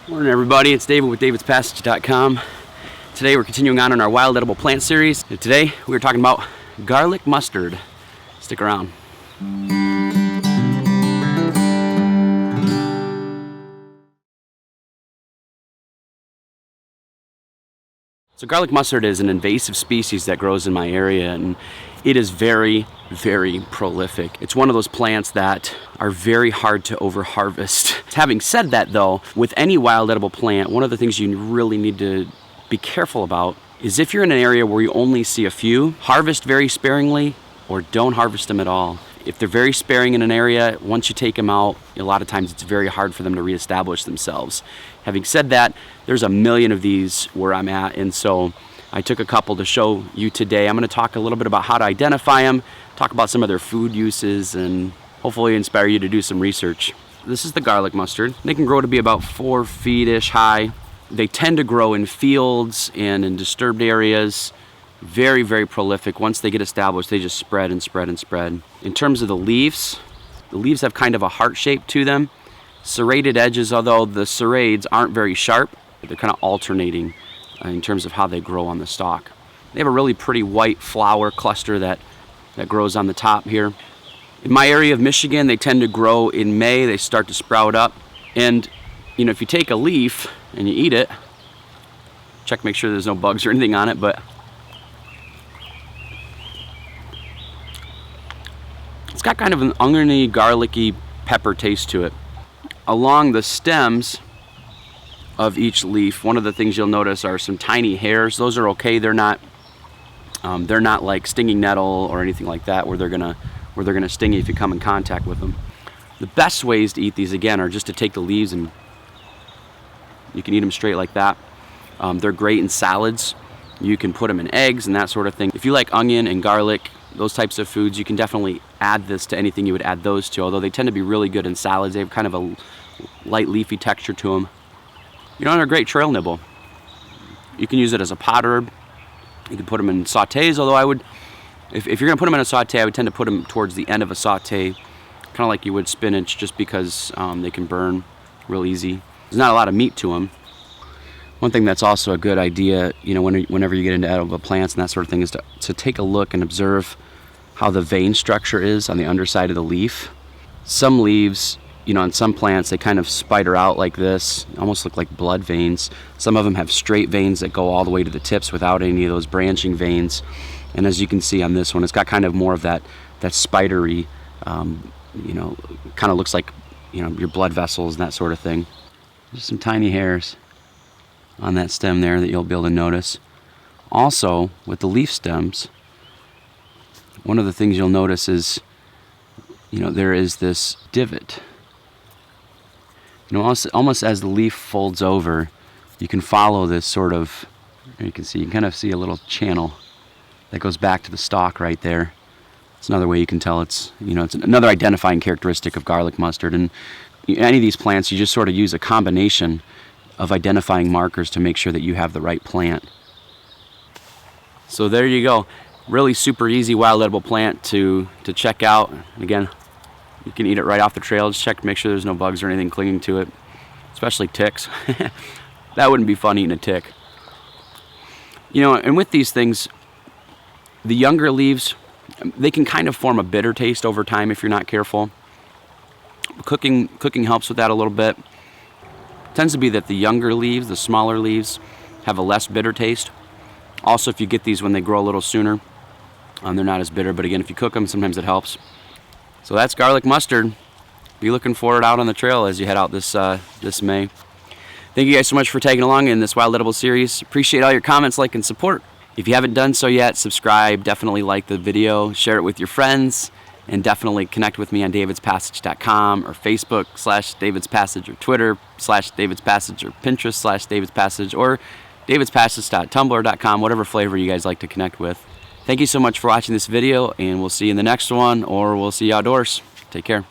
Morning everybody, it's David with davidspassage.com. Today we're continuing on in our wild edible plant series. And today we're talking about garlic mustard. Stick around. So garlic mustard is an invasive species that grows in my area, and it is very, very prolific. It's one of those plants that are very hard to over-harvest. Having said that though, with any wild edible plant, one of the things you really need to be careful about is if you're in an area where you only see a few, harvest very sparingly or don't harvest them at all. If they're very sparing in an area, once you take them out, a lot of times it's very hard for them to reestablish themselves. Having said that, there's a million of these where I'm at, and so I took a couple to show you today. I'm going to talk a little bit about how to identify them, talk about some of their food uses, and hopefully inspire you to do some research. This is the garlic mustard. They can grow to be about 4 feet-ish high. They tend to grow in fields and in disturbed areas. Very, very prolific. Once they get established, they just spread and spread and spread. In terms of the leaves have kind of a heart shape to them. Serrated edges, although the serrades aren't very sharp, they're kind of alternating in terms of how they grow on the stalk. They have a really pretty white flower cluster that grows on the top here. In my area of Michigan, they tend to grow in May. They start to sprout up. And you know, if you take a leaf and you eat it, check, make sure there's no bugs or anything on it, but it's got kind of an oniony, garlicky pepper taste to it. Along the stems of each leaf, one of the things you'll notice are some tiny hairs. Those are okay. They're not like stinging nettle or anything like that where they're gonna sting you if you come in contact with them. The best ways to eat these, again, are just to take the leaves and you can eat them straight like that. They're great in salads. You can put them in eggs and that sort of thing. If you like onion and garlic, those types of foods, you can definitely add this to anything you would add those to, although they tend to be really good in salads. They have kind of a light leafy texture to them. You know, they're a great trail nibble. You can use it as a pot herb. You can put them in sautés, although if you're gonna put them in a sauté, I would tend to put them towards the end of a sauté, kind of like you would spinach, just because they can burn real easy. There's not a lot of meat to them. One thing that's also a good idea, you know, whenever you get into edible plants and that sort of thing, is to take a look and observe how the vein structure is on the underside of the leaf. Some leaves, you know, on some plants, they kind of spider out like this, almost look like blood veins. Some of them have straight veins that go all the way to the tips without any of those branching veins. And as you can see on this one, it's got kind of more of that spidery, you know, kind of looks like, you know, your blood vessels and that sort of thing. There's some tiny hairs on that stem there that you'll be able to notice. Also, with the leaf stems, one of the things you'll notice is, you know, there is this divot. You know, almost as the leaf folds over, you can follow this sort of, you can kind of see a little channel that goes back to the stalk right there. It's another way you can tell it's another identifying characteristic of garlic mustard. And any of these plants, you just sort of use a combination of identifying markers to make sure that you have the right plant. So there you go. Really super easy wild edible plant to check out. And again, you can eat it right off the trail. Just check to make sure there's no bugs or anything clinging to it, especially ticks. That wouldn't be fun, eating a tick. You know, and with these things, the younger leaves, they can kind of form a bitter taste over time if you're not careful. Cooking helps with that a little bit. It tends to be that the younger leaves, the smaller leaves, have a less bitter taste. Also, if you get these when they grow a little sooner, they're not as bitter, but again, if you cook them, sometimes it helps. So that's garlic mustard. Be looking for it out on the trail as you head out this May. Thank you guys so much for tagging along in this wild edible series. Appreciate all your comments, like, and support. If you haven't done so yet, subscribe, definitely like the video, share it with your friends, and definitely connect with me on davidspassage.com or Facebook /davidspassage or Twitter /davidspassage or Pinterest /davidspassage or davidspassage.tumblr.com, whatever flavor you guys like to connect with. Thank you so much for watching this video, and we'll see you in the next one, or we'll see you outdoors. Take care.